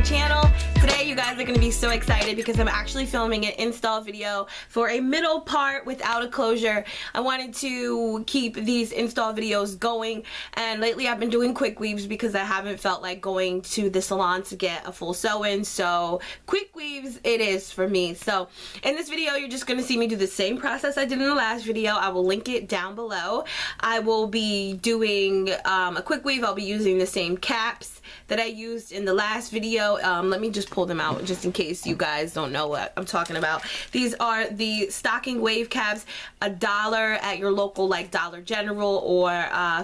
channel. Today you guys are going to be so excited because I'm actually filming an install video for a middle part without a closure. I wanted to keep these install videos going, and lately I've been doing quick weaves because I haven't felt like going to the salon to get a full sew-in, so quick weaves it is for me. So in this video you're just going to see me do the same process I did in the last video. I will link it down below. I will be doing a quick weave. I'll be using the same caps that I used in the last video. Let me just pull them out just in case you guys don't know what I'm talking about. These are the stocking wave caps, $1 at your local like Dollar General or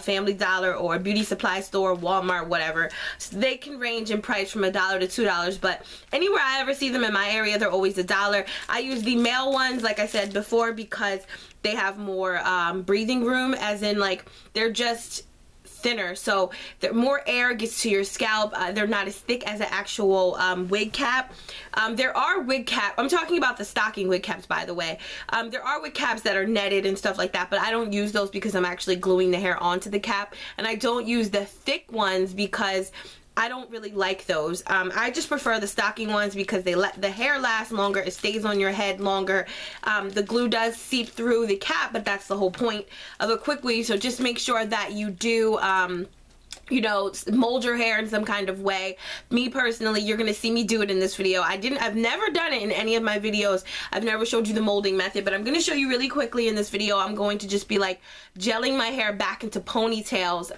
Family Dollar or beauty supply store, Walmart, whatever. So they can range in price from $1 to $2, but anywhere I ever see them in my area, they're always $1. I use the male ones, like I said before, because they have more breathing room, as in like they're just thinner, so more air gets to your scalp. They're not as thick as an actual wig cap. There are wig cap, I'm talking about the stocking wig caps, by the way. There are wig caps that are netted and stuff like that, but I don't use those because I'm actually gluing the hair onto the cap, and I don't use the thick ones because I don't really like those. I just prefer the stocking ones because they let the hair last longer. It stays on your head longer. The glue does seep through the cap, but that's the whole point of a quick weave. So just make sure that you do you know, mold your hair in some kind of way. Me personally, you're gonna see me do it in this video. I've never done it in any of my videos. I've never showed you the molding method, but I'm gonna show you really quickly in this video. I'm going to just be like gelling my hair back into ponytails.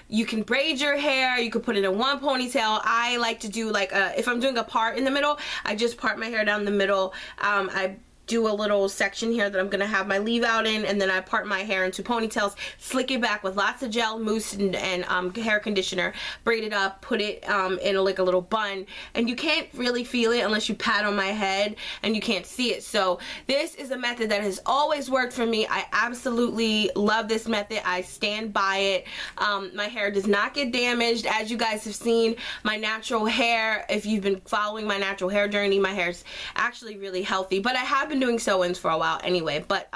You can braid your hair, you could put it in one ponytail. I like to do like if I'm doing a part in the middle, I just part my hair down the middle. I do a little section here that I'm gonna have my leave out in, and then I part my hair into ponytails, slick it back with lots of gel, mousse, and hair conditioner, braid it up, put it in like a little bun, and you can't really feel it unless you pat on my head and you can't see it. So this is a method that has always worked for me. I absolutely love this method. I stand by it. My hair does not get damaged. As you guys have seen, my natural hair, if you've been following my natural hair journey, my hair's actually really healthy, but I have been doing sew-ins for a while anyway. But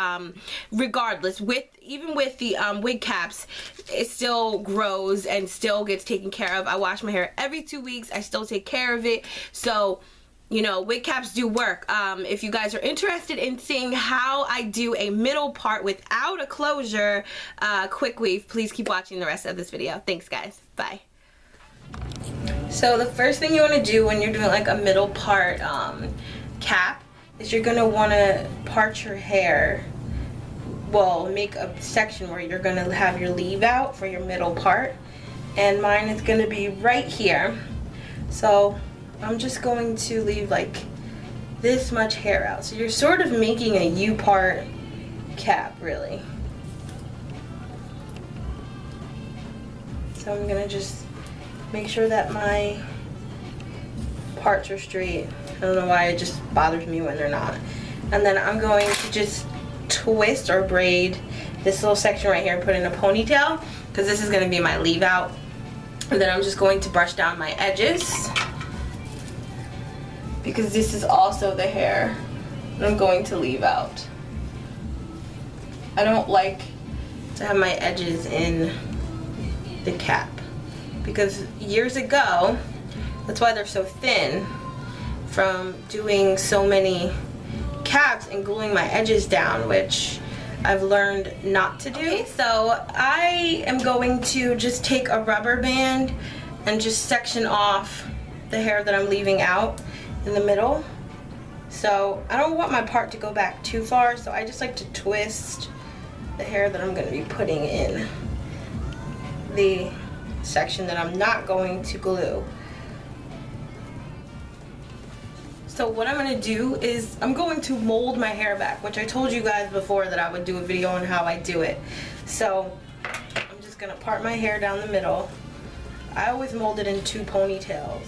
regardless, even with the wig caps, it still grows and still gets taken care of. I wash my hair every 2 weeks. I still take care of it. So you know, wig caps do work. If you guys are interested in seeing how I do a middle part without a closure quick weave, please keep watching the rest of this video. Thanks guys, bye. So the first thing you want to do when you're doing like a middle part cap is you're gonna want to part your hair, well, make a section where you're gonna have your leave out for your middle part, and mine is gonna be right here. So I'm just going to leave like this much hair out, so you're sort of making a U-part cap really. So I'm gonna just make sure that my parts are straight. I don't know why it just bothers me when they're not. And then I'm going to just twist or braid this little section right here and put in a ponytail, because this is going to be my leave out. And then I'm just going to brush down my edges, because this is also the hair that I'm going to leave out. I don't like to have my edges in the cap, because years ago, that's why they're so thin, from doing so many caps and gluing my edges down, which I've learned not to do. Okay, so I am going to just take a rubber band and just section off the hair that I'm leaving out in the middle. So I don't want my part to go back too far, so I just like to twist the hair that I'm going to be putting in the section that I'm not going to glue. So what I'm going to do is I'm going to mold my hair back, which I told you guys before that I would do a video on how I do it. So I'm just going to part my hair down the middle. I always mold it in 2 ponytails.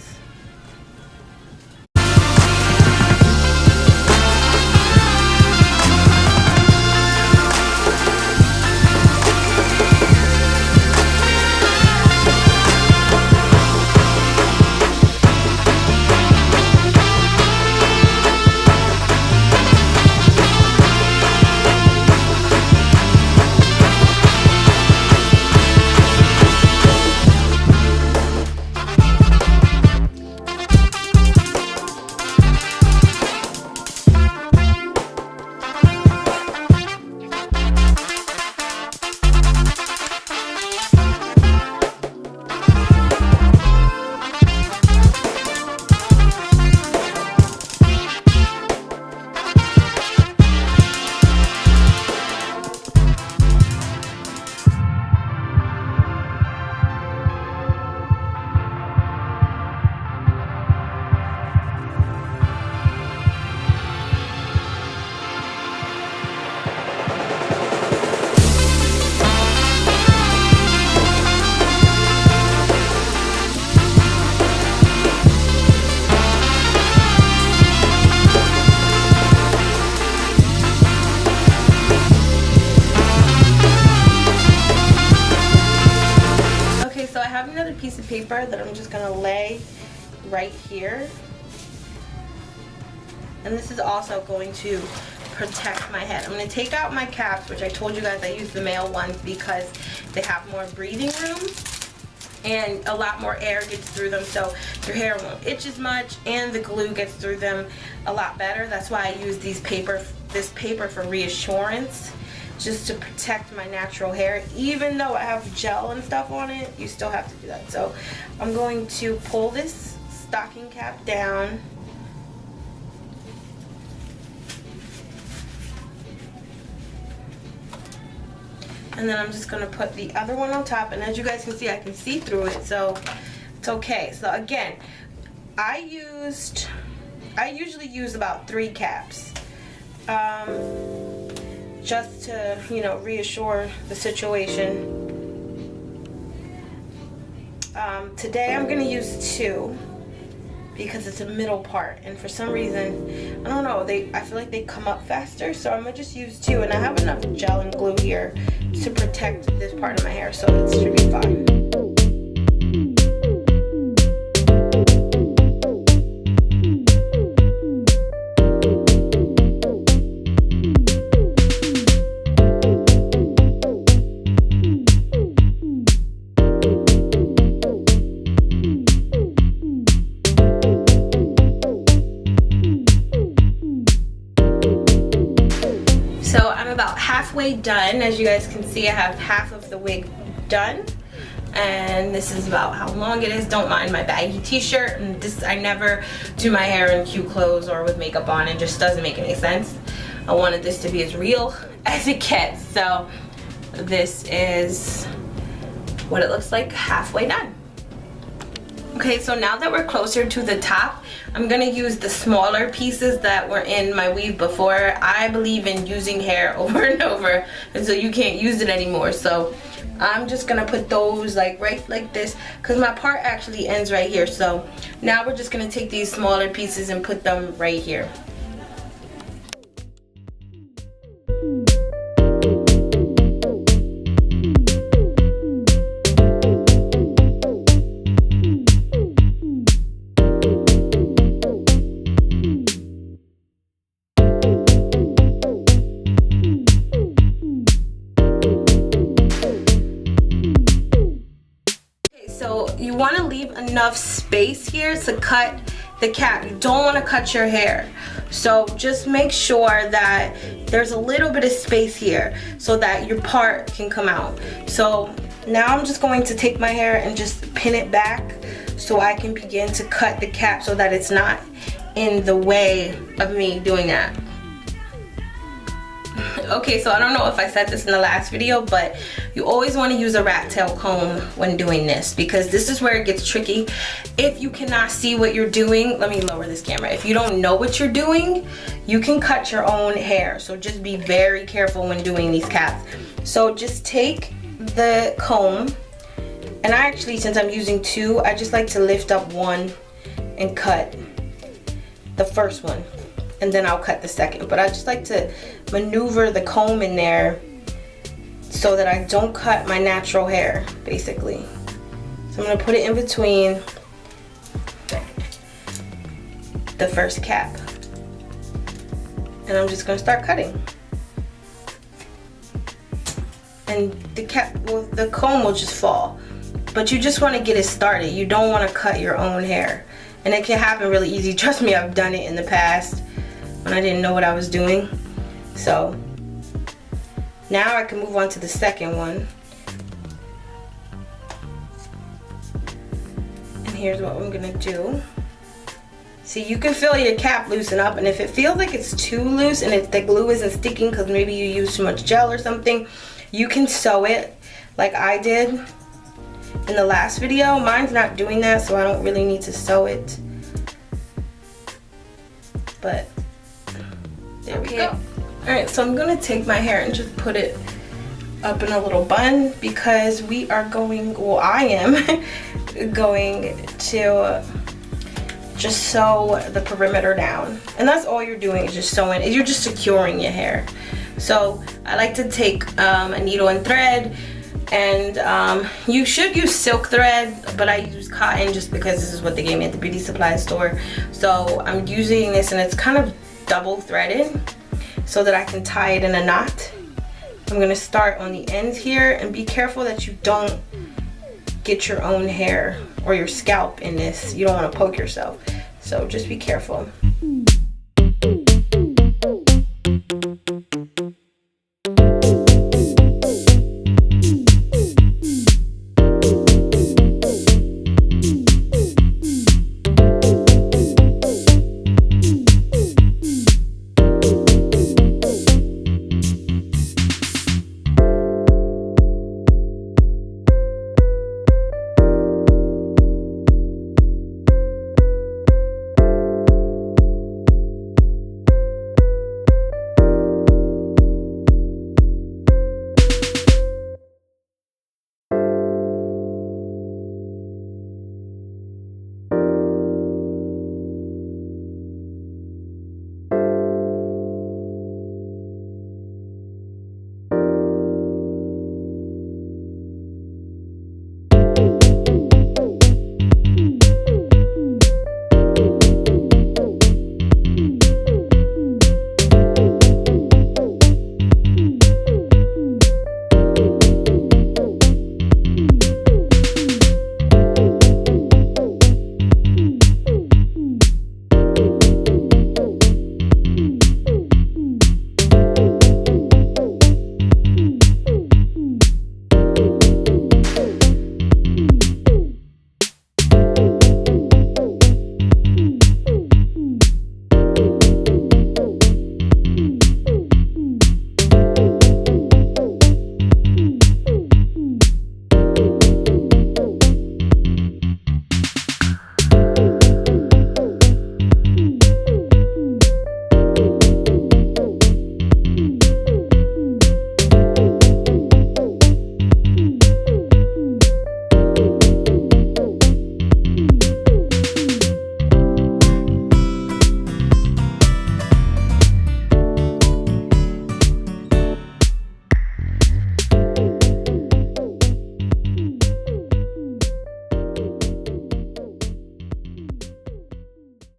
of paper that I'm just gonna lay right here. And this is also going to protect my head. I'm gonna take out my caps, which I told you guys I use the male ones because they have more breathing room and a lot more air gets through them, so your hair won't itch as much and the glue gets through them a lot better. That's why I use this paper for reassurance, just to protect my natural hair. Even though I have gel and stuff on it, you still have to do that. So I'm going to pull this stocking cap down. And then I'm just gonna put the other one on top, and as you guys can see, I can see through it, so it's okay. So again, I usually use about 3 caps, just to, you know, reassure the situation. Today I'm gonna use 2 because it's a middle part, and for some reason, I don't know, I feel like they come up faster, so I'm gonna just use 2, and I have enough gel and glue here to protect this part of my hair, so it should be fine. So I'm about halfway done. As you guys can see, I have half of the wig done, and this is about how long it is. Don't mind my baggy t-shirt, and this, I never do my hair in cute clothes or with makeup on. It just doesn't make any sense. I wanted this to be as real as it gets, so this is what it looks like halfway done. Okay, so now that we're closer to the top, I'm gonna use the smaller pieces that were in my weave before. I believe in using hair over and over until you can't use it anymore. So I'm just gonna put those right like this, because my part actually ends right here. So now we're just gonna take these smaller pieces and put them right here. So you want to leave enough space here to cut the cap. You don't want to cut your hair. So just make sure that there's a little bit of space here so that your part can come out. So now I'm just going to take my hair and just pin it back so I can begin to cut the cap so that it's not in the way of me doing that. Okay, so I don't know if I said this in the last video, but you always want to use a rat tail comb when doing this, because this is where it gets tricky. If you cannot see what you're doing, let me lower this camera. If you don't know what you're doing, you can cut your own hair. So just be very careful when doing these caps. So just take the comb, and I actually, since I'm using 2, I just like to lift up one and cut the first one, and then I'll cut the second. But I just like to maneuver the comb in there so that I don't cut my natural hair, basically. So I'm gonna put it in between the first cap, and I'm just gonna start cutting. And the cap, well, the comb will just fall, but you just want to get it started. You don't want to cut your own hair, and it can happen really easy. Trust me, I've done it in the past when I didn't know what I was doing. So now I can move on to the second one. And here's what I'm gonna do. See, you can feel your cap loosen up, and if it feels like it's too loose and the glue isn't sticking because maybe you used too much gel or something, you can sew it like I did in the last video. Mine's not doing that, so I don't really need to sew it. But there we go. Alright, so I'm gonna take my hair and just put it up in a little bun, because we are going, well, I am going to just sew the perimeter down. And that's all you're doing, is just sewing. You're just securing your hair. So I like to take a needle and thread, And you should use silk thread, but I use cotton just because this is what they gave me at the beauty supply store. So I'm using this, and it's kind of double threaded so that I can tie it in a knot. I'm gonna start on the ends here, and be careful that you don't get your own hair or your scalp in this. You don't want to poke yourself, so just be careful.